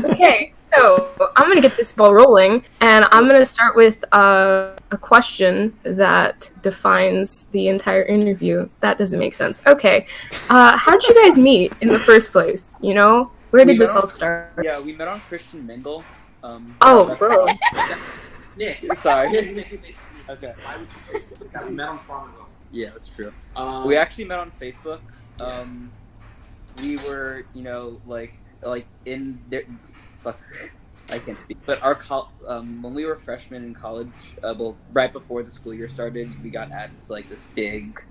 Okay, so I'm going to get this ball rolling, and I'm going to start with a question that defines the entire interview. That doesn't make sense. Okay, how did you guys meet in the first place? You know, where did this all start? Yeah, we met on Christian Mingle. Oh, bro. Nick, Sorry. okay. Why would you say that? We met on Farmville. Yeah, that's true. We actually met on Facebook. We were, like in there. Fuck, I can't speak. But our when we were freshmen in college, right before the school year started, we got added to this big,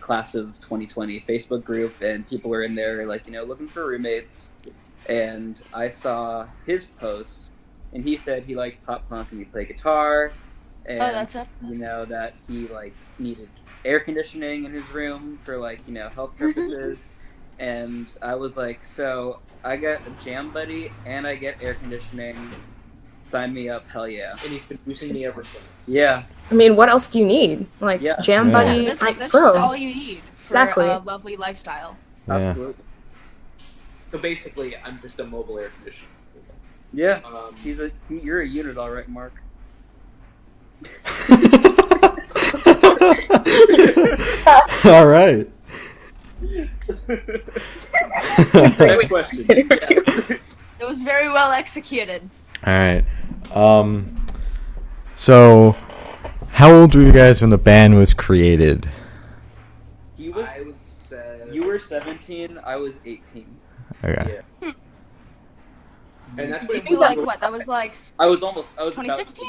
class of 2020 Facebook group, and people were in there looking for roommates. And I saw his post, and he said he liked pop punk and he played guitar, and that's up. That he needed air conditioning in his room for health purposes. And I was like, so I get a jam buddy and I get air conditioning. Sign me up, hell yeah. And he's been using me ever since. Yeah. I mean, what else do you need? Jam buddy, that's bro. just all you need for Exactly. a lovely lifestyle. Yeah. Absolutely. So basically, I'm just a mobile air conditioner. Yeah. You're a unit, all right, Mark. All right. Next question. It was very well executed. All right. So, how old were you guys when the band was created? You were 17, I was 18. Okay. Yeah. And that's Do when you what? That was I was 2016?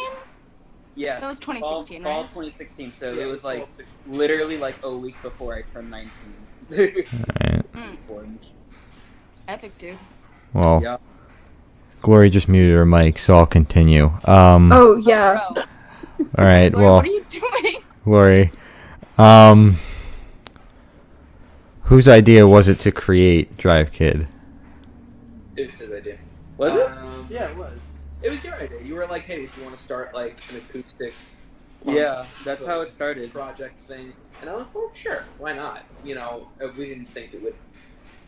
Yeah. That was 2016, fall right? 2016, so Yeah, it was 12, literally a week before I turned 19. All right. Epic, dude. Well, Yeah. Glory just muted her mic, so I'll continue. Oh, yeah. Bro. All right. Glory, Well, what are you doing? Glory. Whose idea was it to create Drive Kid? It was his idea. Was it? Yeah, it was. It was your idea. You were like, hey, do you want to start an acoustic Yeah, that's how it started. project thing? And I was like, sure, why not? We didn't think it would.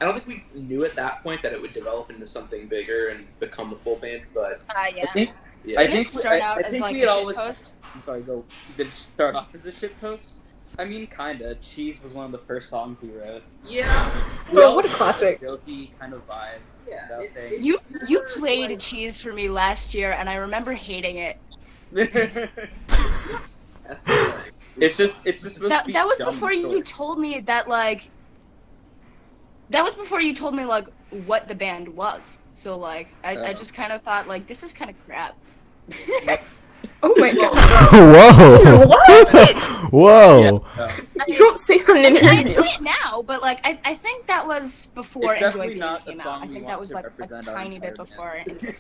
I don't think we knew at that point that it would develop into something bigger and become a full band, but Yeah. yeah. I Did think it start out I as think like we a had shit always. post? I'm sorry. Go. Did it start off as a shit post? I mean, kinda. Cheese was one of the first songs we wrote. Yeah. Bro, what a classic. Jokey kind of vibe. Yeah. That thing. You played Cheese for me last year, and I remember hating it. That's the thing. It's just supposed to be That was dumb before and you short. told me that That was before you told me what the band was. So I just kind of thought this is kind of crap. Oh my god. Whoa! What? Whoa! You don't say on an I interview. do it now, but I think that was before It's Enjoy definitely Being not a came out. song I we think want that was to a represent our tiny bit entire before. band.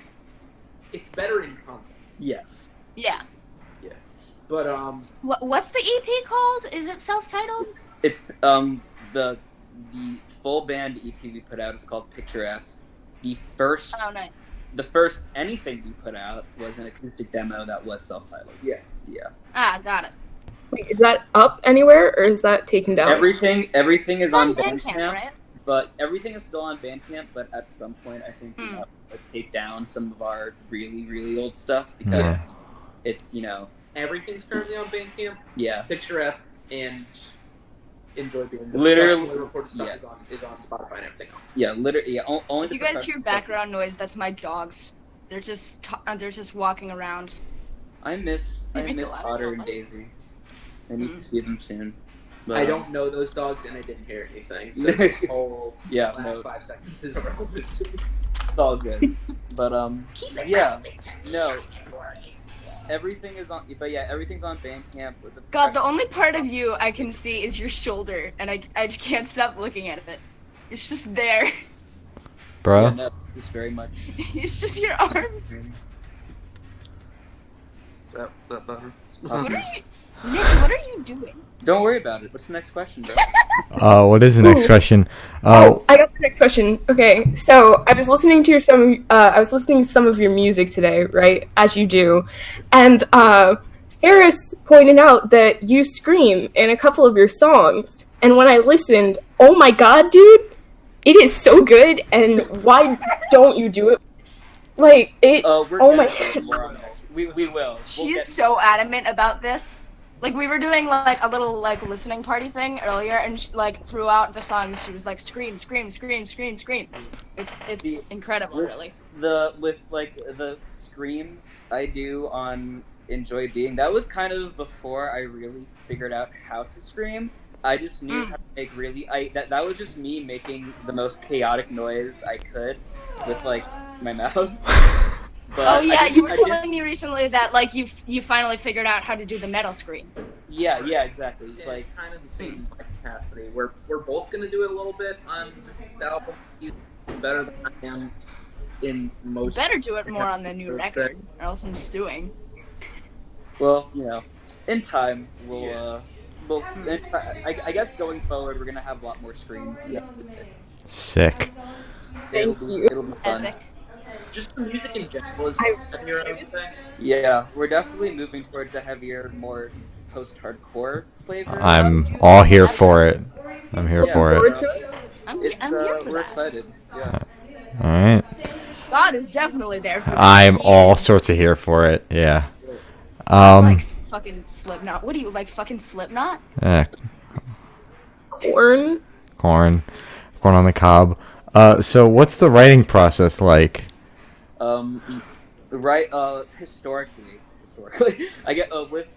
It's better in context. Yes. Yeah. But What's the EP called? Is it self-titled? It's the full band EP we put out is called Picturesque. The first Oh, nice. anything we put out was an acoustic demo that was self-titled. Yeah. Ah, got it. Wait, is that up anywhere, or is that taken down? Everything is It's on on Bandcamp, Bandcamp, right? but everything is still on Bandcamp. But at some point, I think we Hmm. have to take down some of our really, really old stuff because Yeah. it's everything's currently on Bandcamp. yeah. Picturesque and Enjoy Being Literally- Professionally recorded stuff yeah. is on Spotify and everything else. Yeah, literally. Yeah, only If the you guys professional hear background noise, that's my dogs. They're just walking around. stuff. I miss They make a lot of Otter and noise. Daisy. I need to Mhm. see them soon. But, I don't know those dogs and I didn't hear anything. So this whole Yeah, last no, 5 seconds is irrelevant to me. it's all good. But yeah, no. Everything is on, but yeah, everything's on Bandcamp with the. God, the only part of you I can see is your shoulder, and I just can't stop looking at it. It's just there. Bro? Yeah, no, it's very much. It's just your arm. Is that better? What are you, Nick? What are you doing? Don't worry about it. What's the next question, bro? What is the next Ooh. question? Oh, I got the next question. Okay, so I was listening to some of your music today, right? As you do, and Ferris pointed out that you scream in a couple of your songs, and when I listened, oh my god, dude, it is so good. And why don't you do it Like it. We're Oh gonna my do god. more on next. We will. We'll She's get- so adamant about this. Like we were doing like a little like listening party thing earlier, and like throughout the songs, she was like scream, scream, scream, scream, scream. It's The- incredible, really. with like the screams I do on Enjoy Being. That was kind of before I really figured out how to scream. I just knew how to make really. That was just me making the most chaotic noise I could with like my mouth. But Oh yeah, you were I did- telling me recently that like you finally figured out how to do the metal scream. Yeah, exactly. It's Like kind of the same capacity. We're both gonna do it a little bit on the album. He's better than I am in most. Better do it more on the new I would record, say. or else I'm stewing. well, in time we'll Yeah. I guess going forward we're gonna have a lot more screens. Yeah. Sick. It'll Thank be, you. It'll be fun. Epic. Just the music in general is heavier, I would say. Yeah, we're definitely moving towards a heavier, more post-hardcore flavor. I'm all here for it. I'm here Yeah, for Forward it. to it. I'm It's here for we're that. excited. Yeah. All right. God is definitely there for that. I'm all sorts of here for it. Yeah. Like fucking Slipknot. What do you like? Fucking Slipknot? Eh, Corn. corn on the cob. So what's the writing process like? Right. Historically, I get with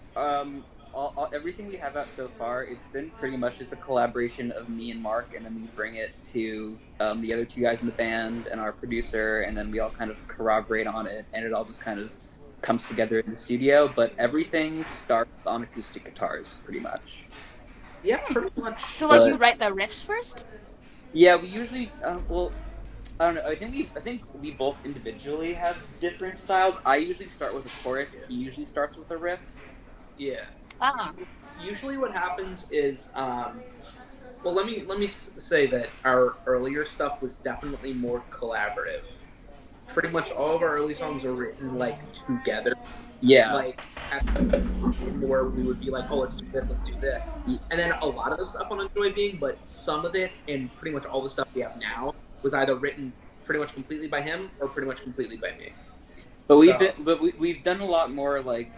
everything we have out so far. It's been pretty much just a collaboration of me and Mark, and then we bring it to the other two guys in the band and our producer, and then we all kind of corroborate on it, and it all just kind of comes together in the studio. But everything starts on acoustic guitars, pretty much. Yeah, pretty much. So like But- you write the riffs first? Yeah, we usually I don't know. I think we both individually have different styles. I usually start with a chorus. He usually starts with a riff. Yeah. Ah. Usually, what happens is, well, let me say that our earlier stuff was definitely more collaborative. Pretty much all of our early songs are written like together. Yeah. Like where we would be like, oh, let's do this, and then a lot of the stuff on Enjoy Being, but some of it and pretty much all the stuff we have now was either written pretty much completely by him or pretty much completely by me. But So- we've done a lot more like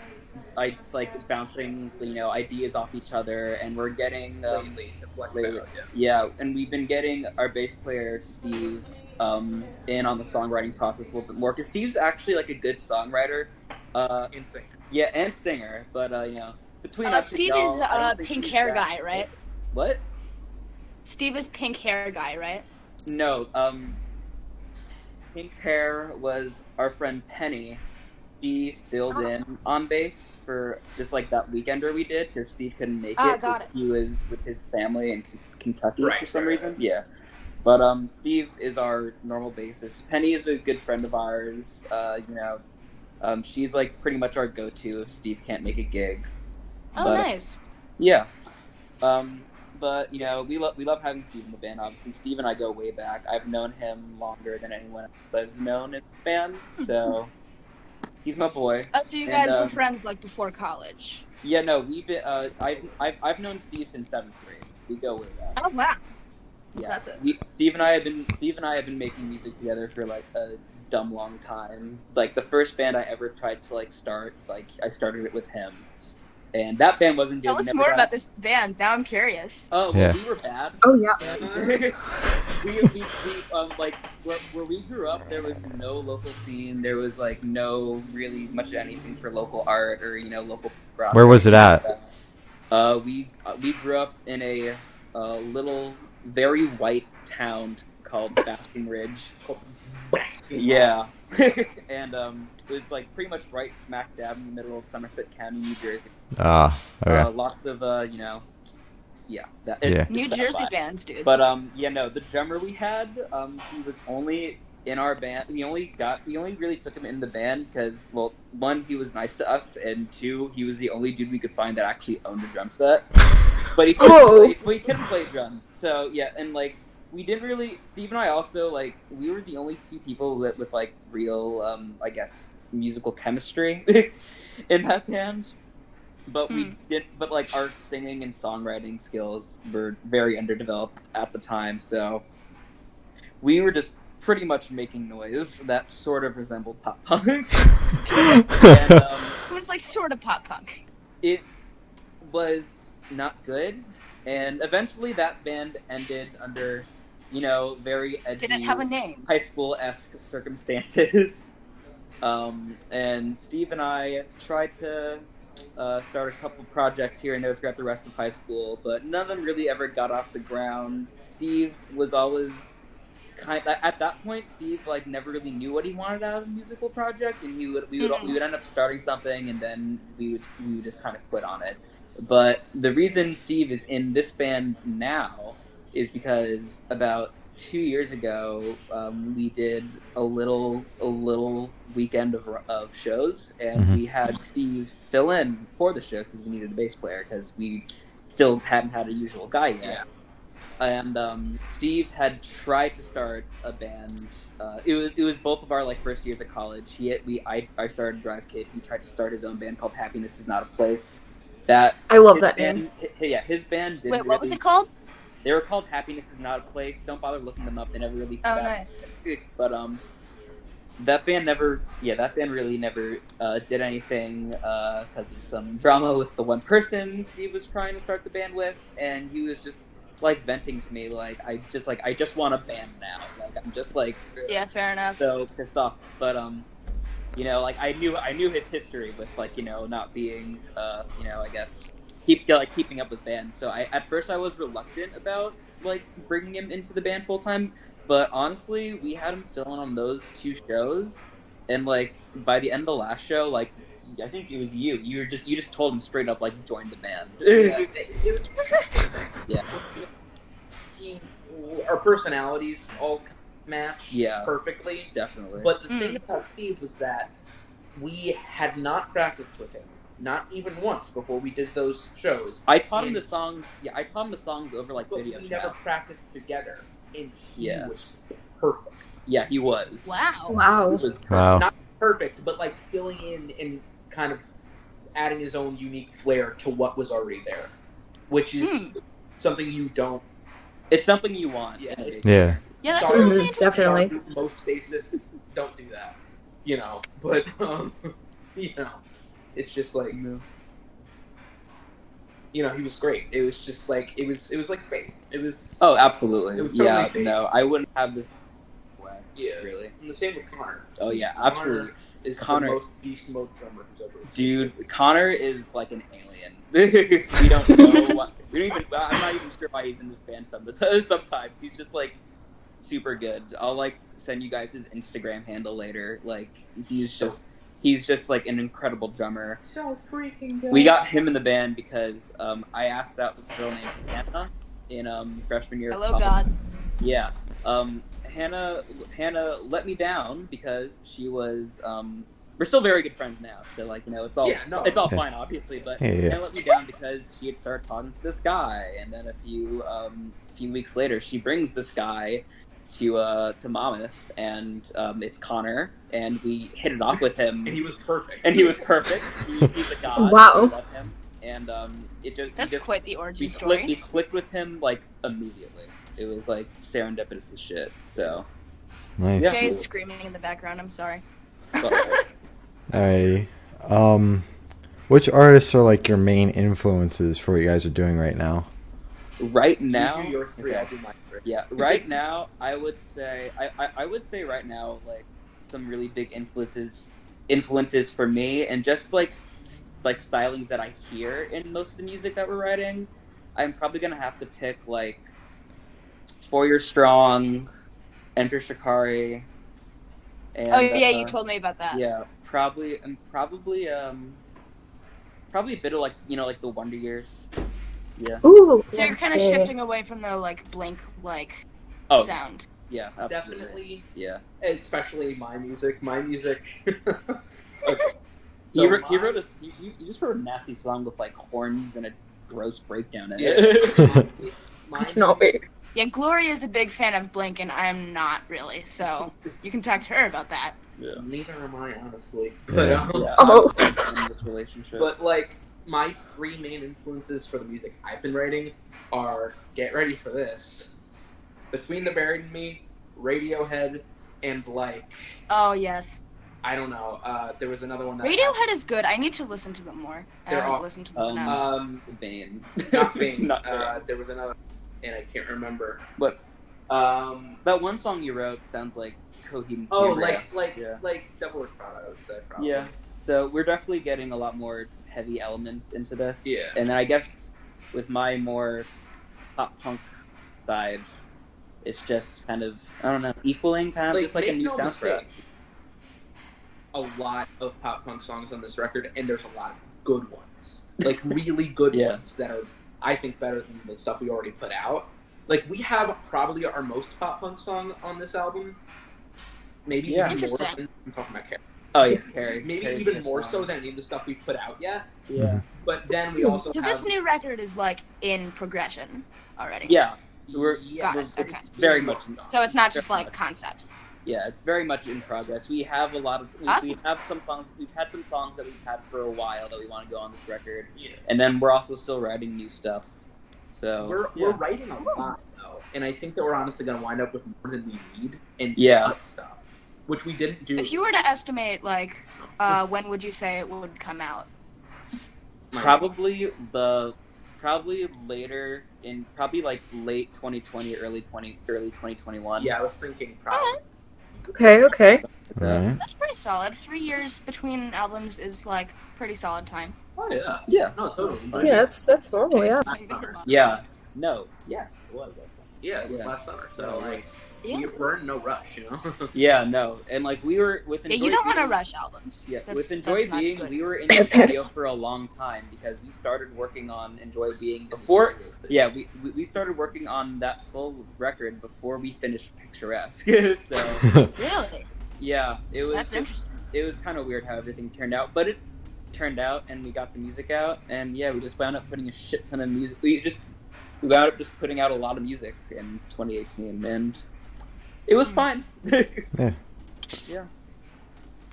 bouncing ideas off each other, and we're getting Lately, to flesh it lately- out, yeah. yeah, and we've been getting our bass player Steve in on the songwriting process a little bit more, because Steve's actually like a good songwriter. Insane. Yeah, and singer, but between us, Steve and y'all, is I don't think pink he's hair that guy, good. right? What? Steve is pink hair guy, right? No, pink hair was our friend Penny. She filled in on bass for just like that weekender we did, because Steve couldn't make Ah, it got because he was with his family in Kentucky Right, for some right, reason. right. Yeah, but Steve is our normal bassist. Penny is a good friend of ours. She's like pretty much our go-to if Steve can't make a gig. Oh, But- nice. Yeah. But we love having Steve in the band. Obviously, Steve and I go way back. I've known him longer than anyone else I've known in the band, so he's my boy. Oh, so you And, guys were friends like before college? Yeah, no, we've been. I've known Steve since 7th grade. We go way back. Oh wow. Yeah. Impressive. Steve and I have been making music together for like a dumb long time. Like the first band I ever tried to like start, like I started it with him. And that band wasn't good. Tell us Never more got- about this band. Now I'm curious. Oh, well, Yeah. we were bad. Oh yeah. we like where we grew up, there was no local scene. There was like no really much anything for local art or local rock. Where was it at? We grew up in a little very white town called Basking Ridge. Yeah, and it was like pretty much right smack dab in the middle of Somerset County, New Jersey. Okay. Lots of yeah, that, Yeah. it's New that Jersey vibe. bands, dude. But the drummer we had, he was only in our band. We only really took him in the band because, well, one, he was nice to us, and two, he was the only dude we could find that actually owned a drum set. But he couldn't play drums. So yeah, and like we didn't really. Steve and I also like we were the only two people with like real, I guess, musical chemistry in that band. But we did. But like our singing and songwriting skills were very underdeveloped at the time. So we were just pretty much making noise that sort of resembled pop punk. And It was like sort of pop punk. it was not good, and eventually that band ended under, very edgy Did it have a name? high school-esque circumstances. And Steve and I tried to start a couple projects here and there throughout the rest of high school, but none of them really ever got off the ground. Steve was always at that point. Steve never really knew what he wanted out of a musical project, and we would end up starting something, and then we would just kind of quit on it. But the reason Steve is in this band now is because about 2 years ago, we did a little weekend of shows, and we had Steve fill in for the show because we needed a bass player because we still hadn't had a usual guy yet. Yeah. And Steve had tried to start a band. It was both of our first years at college. I started Drive Kid. He tried to start his own band called Happiness Is Not a Place. I love that name. Yeah, his band did. Wait, what was it called? They were called Happiness Is Not a Place. Don't bother looking them up. They never really. Oh, nice. But that band really never did anything because of some drama with the one person Steve was trying to start the band with, and he was just venting to me I just want a band now. I'm just Yeah, fair enough. so pissed off. But I knew his history with not being I guess keeping up with bands. So at first I was reluctant about bringing him into the band full time, but honestly we had him filling on those 2 shows, and by the end of the last show, I think it was you just told him straight up join the band. It was, Yeah. Our personalities all match Yeah. perfectly. Definitely. But the thing about Steve was that we had not practiced with him, not even once, before we did those shows. I taught him the songs. Yeah, I taught him the songs over But video we chat. never practiced together, and he Yeah. was perfect. Yeah, he was. Wow. Wow. He was perfect. Wow. Not perfect, but filling in and kind of adding his own unique flair to what was already there, which is something you don't. It's something you want. Yeah. Yeah. Yeah, that's Sorry. really interesting. Definitely. Most bassists don't do that, But it's just he was great. It was just it was great. It was. Oh, absolutely. It was totally yeah. fake. No, I wouldn't have this. Way, Yeah. Really. And the same with Connor. Oh yeah, Connor absolutely. is Connor- the most beast mode drummer who's ever existed. Dude, Connor is like an alien. We don't know what. We don't even. I'm not even sure why he's in this band. Sometimes he's just super good. I'll send you guys his Instagram handle later. He's just an incredible drummer. So freaking good. We got him in the band because I asked out this girl named Hannah in freshman year. of Hello, college. God. Yeah. Hannah let me down because she was. We're still very good friends now, so it's all it's all fine, obviously. But Yeah. Hannah let me down because she had started talking to this guy, and then a few weeks later, she brings this guy to Monmouth, and it's Connor, and we hit it off with him, And he was perfect. He's a god. Wow. We love him, and That's quite the we origin story. clicked with him immediately. It was serendipitous as shit. So Nice. Yeah. Jay's screaming in the background. I'm sorry. Alrighty. Which artists are your main influences for what you guys are doing right now? right You now, do your 3, okay. I'll do my 3. Yeah, right now I would say right now some really big influences for me, and just stylings that I hear in most of the music that we're writing. I'm probably gonna have to pick 4 Year Strong, Enter Shikari, and Oh yeah, you told me about that. yeah, probably a bit of the Wonder Years. Yeah. Ooh. So you're kind of okay. shifting away from the Blink Oh, sound. yeah, absolutely. Definitely, Yeah. especially my music. He So just wrote a nasty song with horns and a gross breakdown in Yeah. it. my I cannot wait. Yeah, Gloria is a big fan of Blink, and I'm not really. So you can talk to her about that. Yeah. Neither am I, honestly. But, Yeah. Yeah, Oh. I'm in this relationship. but my 3 main influences for the music I've been writing are, get ready for this, Between the Buried and Me, Radiohead, and like Oh yes. I don't know. There was another one that Radiohead is good. I need to listen to them more. I They're haven't all- listened to them now. Bane. not Bane. Not Bane. There was another, and I can't remember. But That one song you wrote sounds like Coheed. Oh, Cambria. like Devil Wears Prada, I would say. Probably. Yeah. So we're definitely getting a lot more heavy elements into this. Yeah. And then I guess with my more pop punk side, it's just kind of, I don't know, equaling kind of Like, just like a make new no sound for us. mistake. A lot of pop punk songs on this record, and there's a lot of good ones, like really good Yeah. ones that are, I think, better than the stuff we already put out. Like we have probably our most pop punk song on this album, maybe Yeah. even more. Interesting. I'm talking about Carrie. Oh yeah, Carrie. Maybe Carrie's even good more song. so than any of the stuff we've put out yet. Yeah. But then we also So have this new record is like in progression already. Yeah. We're, yeah, Got it, okay. it's very much So it's not just like concepts. Yeah, it's very much in progress. We have a lot of we Awesome. have some songs. We've had some songs that we've had for a while that we want to go on this record, Yeah. and then we're also still writing new stuff. So We're writing a lot though, and I think that we're honestly going to wind up with more than we need and Yeah. cut stuff, which we didn't do. If you were to estimate, like, when would you say it would come out? probably later in probably like late 2020, early 2021. Yeah, I was thinking probably. Okay, okay. Alright. That's pretty solid. 3 years between albums is like pretty solid time. Oh yeah, Yeah. no, totally. Yeah, that's normal, yeah. Yeah. No. Yeah. It was. Yeah, it was Yeah. last summer, so No, like Yeah. we're in no rush, you know. Yeah. No. And like we were with Yeah, Enjoy you don't want to Being- rush albums. Yeah, That's- with Enjoy that's not Being, good. we were in the studio for a long time because we started working on Enjoy Being before. Yeah, we started working on that full record before we finished Picturesque. So Really? yeah, it was That's interesting. it was kind of weird how everything turned out, but it turned out, and we got the music out, and yeah, we just wound up putting a shit ton of music. We wound up just putting out a lot of music in 2018, and it was fine. Yeah. Yeah. It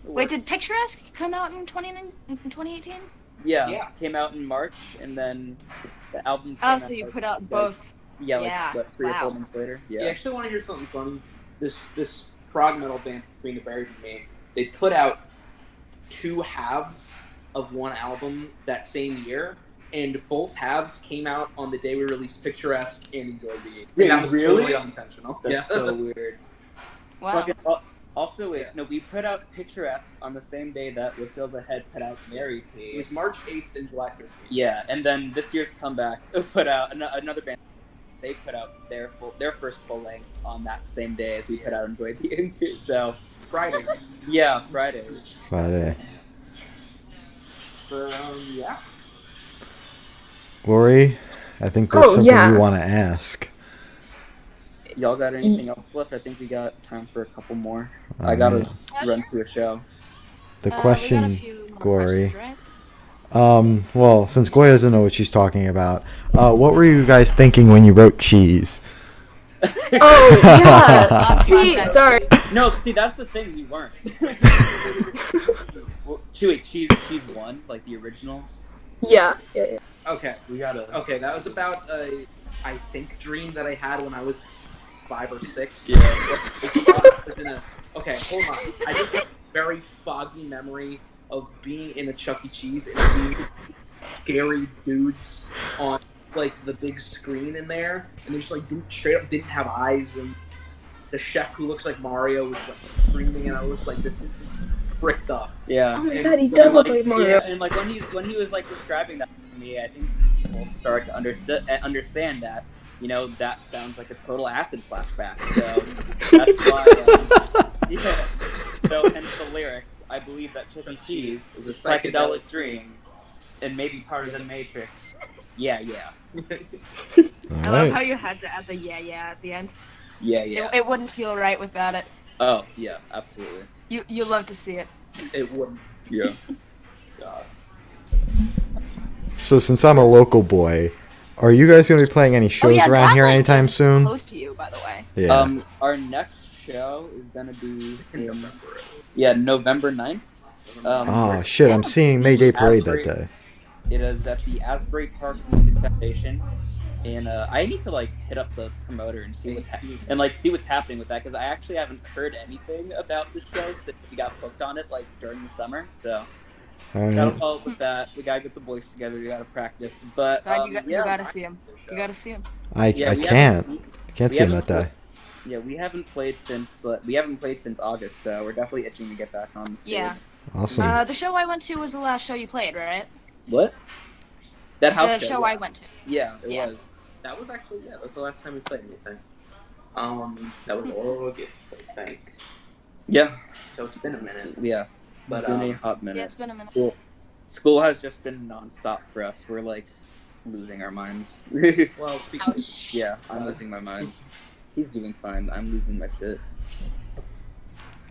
Wait, worked. did Picturesque come out in 2018? Yeah, came out in March, and then the album. Oh, came so out, you like, put out both. Yeah, like Yeah, what, 3 or 4 wow. months later. You Yeah. actually want to hear something funny? This prog metal band Green the Berry from me, they put out 2 halves of one album that same year, and both halves came out on the day we released Picturesque and Enjoy Being. Wait, And that was really? totally unintentional. That's yeah. so weird. Wow. Fucking, also, wait, no, we put out Picturesque on the same day that The Sales Ahead put out Mary It Kay. was March 8th and July 13th. Yeah, and then this year's comeback put out another band. They put out their first full length on that same day as we put out Enjoy Being too. So Friday. yeah, Friday. Friday. But, yeah. Lori, I think there's Oh, something yeah. you want to ask. Y'all got anything else left? I think we got time for a couple more. I Alright. gotta run to a show. The We got a question, few more Glory. questions, right? Well, since Gloria doesn't know what she's talking about, what were you guys thinking when you wrote cheese? Oh, yeah. Lost See, context. sorry. No, see, that's the thing. We weren't. Well, wait, she's one, like the original. Yeah, yeah, yeah. Okay. We gotta. Okay, that was about a, I think, dream that I had when I was 5 or 6. Yeah. Okay, hold on. I just have a very foggy memory of being in a Chuck E. Cheese and seeing scary dudes on like the big screen in there, and they just like straight up didn't have eyes, and the chef who looks like Mario was like screaming, and I was like, "This is fricked up." Yeah. Oh my And god, he so, does look like, like Mario. Yeah, and like when he was like describing that to me, I think people start to understand that. You know, that sounds like a total acid flashback. So that's why. Yeah. So hence the lyric. I believe that Chuck E. Cheese is a psychedelic dream, and maybe part of the Matrix. Yeah, yeah, I love how Alright. you had to add the yeah at the end. yeah, yeah. It wouldn't feel right without it. Oh, yeah, absolutely. You love to see it. It wouldn't. Yeah. God. So, since I'm a local boy, are you guys going to be playing any shows yeah, around that here one anytime is soon? Close to you, by the way. Yeah. Our next show is gonna be in November. November 9th. Oh, shit, I'm seeing May Day Parade that day. It is at the Asbury Park Music Foundation. And I need to like hit up the promoter and see what's see what's happening with that, because I actually haven't heard anything about the show since we got hooked on it like during the summer. So gotta Alright. follow up with that. We gotta get the boys together. We gotta practice. But God, you gotta see him. You gotta see him. I we can't. haven't- I can't we see him haven't that day. Yeah, we haven't played since August, so we're definitely itching to get back on the stage. Yeah. Awesome. The show I went to was the last show you played, right? What? That house The show yeah. I went to. Yeah, it Yeah. was. That was actually that was the last time we played anything. That was August, I think. Yeah, So it's been a minute. yeah. But It's been a hot minute. Yeah, it's been a minute. School has just been nonstop for us. We're like losing our minds. well, Ouch. Yeah, I'm losing my mind. He's doing fine. I'm losing my shit.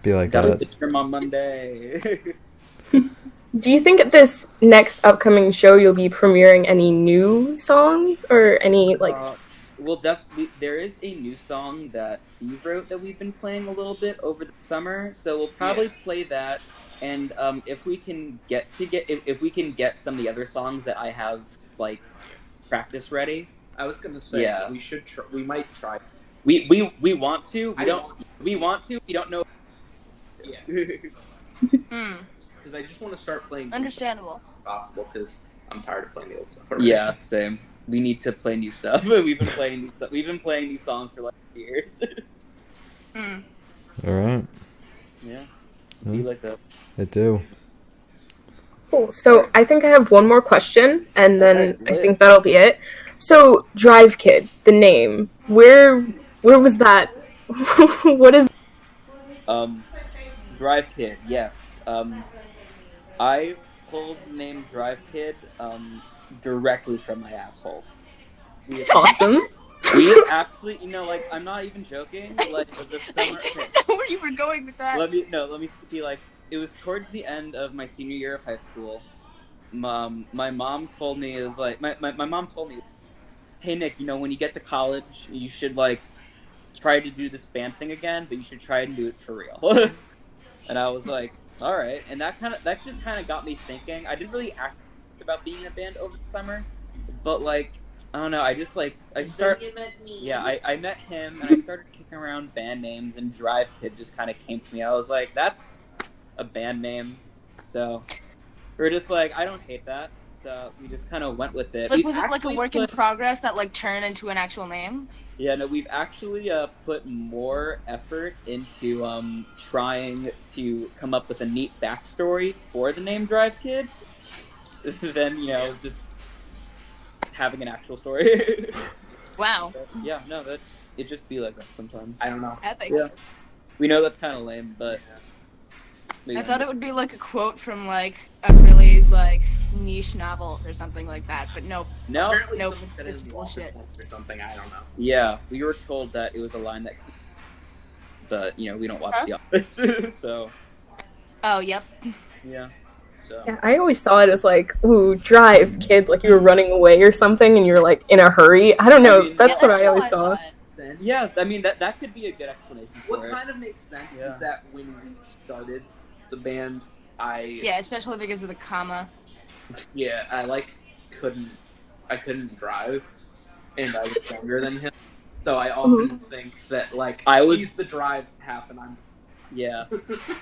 Be like Got a that. midterm on Monday. Do you think at this next upcoming show you'll be premiering any new songs or any like? Well, definitely. There is a new song that Steve wrote that we've been playing a little bit over the summer, so we'll probably play that. And if we can if we can get some of the other songs that I have like practice ready, I was gonna say Yeah. we should. We might try. we want to. We I don't. want- We want to. We don't know. Yeah, Hmm. because I just want to start playing Understandable. if possible. Because I'm tired of playing the old stuff. Yeah, same. We need to play new stuff. We've been playing these songs for like years. Hmm. Alright. Yeah, Hmm. be like that. I do. Cool. So I think I have one more question, and then Okay, I think that'll be it. So Drive Kid, the name, where was that? What is? Drive Kid, yes. I pulled the name Drive Kid directly from my asshole. Awesome. We actually, like, I'm not even joking. Like, the I summer. didn't know where you were going with that. Let me see. Like, it was towards the end of my senior year of high school. My mom told me, it was like, my mom told me, hey Nick, when you get to college, you should like try to do this band thing again, but you should try and do it for real. And I was like, all right. And that just kind of got me thinking. I didn't really act about being in a band over the summer, but like, I don't know. I just like I met him and I started kicking around band names, and Drive Kid just kind of came to me. I was like, that's a band name. So we're just like, I don't hate that. So we just kind of went with it. Like, We've was it like a actually work in progress that like turned into an actual name? Yeah, no, we've actually put more effort into trying to come up with a neat backstory for the name Drive Kid than, just having an actual story. Wow. Yeah, no, it just be like that sometimes. I don't know. Epic. Yeah. We know that's kind of lame, but... I thought it would be like a quote from like a really like niche novel or something like that, but nope. No? Apparently Nope, someone said it it's in the office bullshit. once or something. I don't know. Yeah, we were told that it was a line that... But, we don't watch The Office, so... Oh, yep. Yeah. So... Yeah, I always saw it as like, ooh, Drive Kid, like you were running away or something, and you're like in a hurry. I don't know. I mean, that's Yeah, what I how always saw. it. Sense. Yeah, I mean, that could be a good explanation for What it. kind of makes sense Yeah. is that when we started the band, Yeah, especially because of the comma. I couldn't drive, and I was younger than him, so I often think that like he's the drive half and I'm Yeah.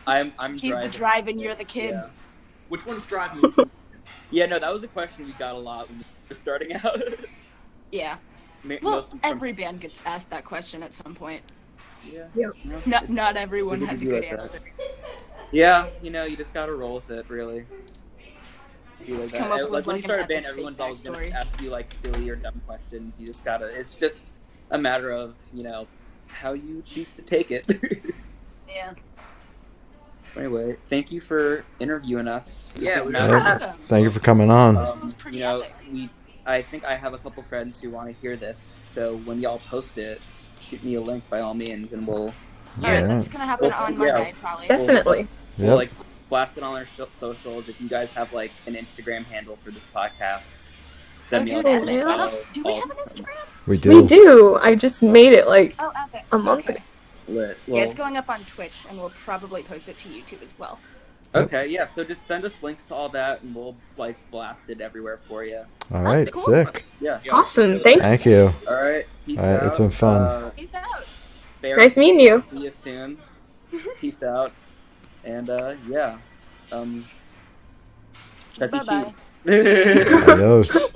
I'm He's driving. the drive and you're the kid. Yeah. which one's driving? Yeah, no, that was a question we got a lot when we were starting out. Yeah. Well, Mostly from- every band gets asked that question at some point. Yeah. Yep. No, Not everyone What has a did you good do with answer. Yeah, you just gotta roll with it, really. Be like come that. up with, Like when you like, start an a band, epic everyone's fake always gonna backstory. ask you like silly or dumb questions. You just gotta. It's just a matter of how you choose to take it. Yeah. Anyway, thank you for interviewing us. This Yeah, is we- Matt. Yeah. Welcome. Thank you for coming on. This was pretty epic. I think I have a couple friends who want to hear this. So when y'all post it, shoot me a link by all means, and we'll Alright, Yeah. that's gonna happen Well, on yeah. Monday, probably. Definitely. we'll Yep. blast it on our socials. If you guys have like an Instagram handle for this podcast, send me Oh, a dude, link. yeah. Do we have an Instagram? We do. We do. I just made it like Oh, epic. a month Okay. ago. Lit. Yeah, Well, it's going up on Twitch, and we'll probably post it to YouTube as well. Okay, yeah. So just send us links to all that, and we'll like blast it everywhere for you. All right, Cool. sick. Yeah. Awesome. Thank you. Thank you. All right. Peace All right, out. it's been fun. Peace out. Bear, Nice meeting you. I'll see you soon. Peace out. And yeah. Chuck E. Bye-bye. Cheese. Adios.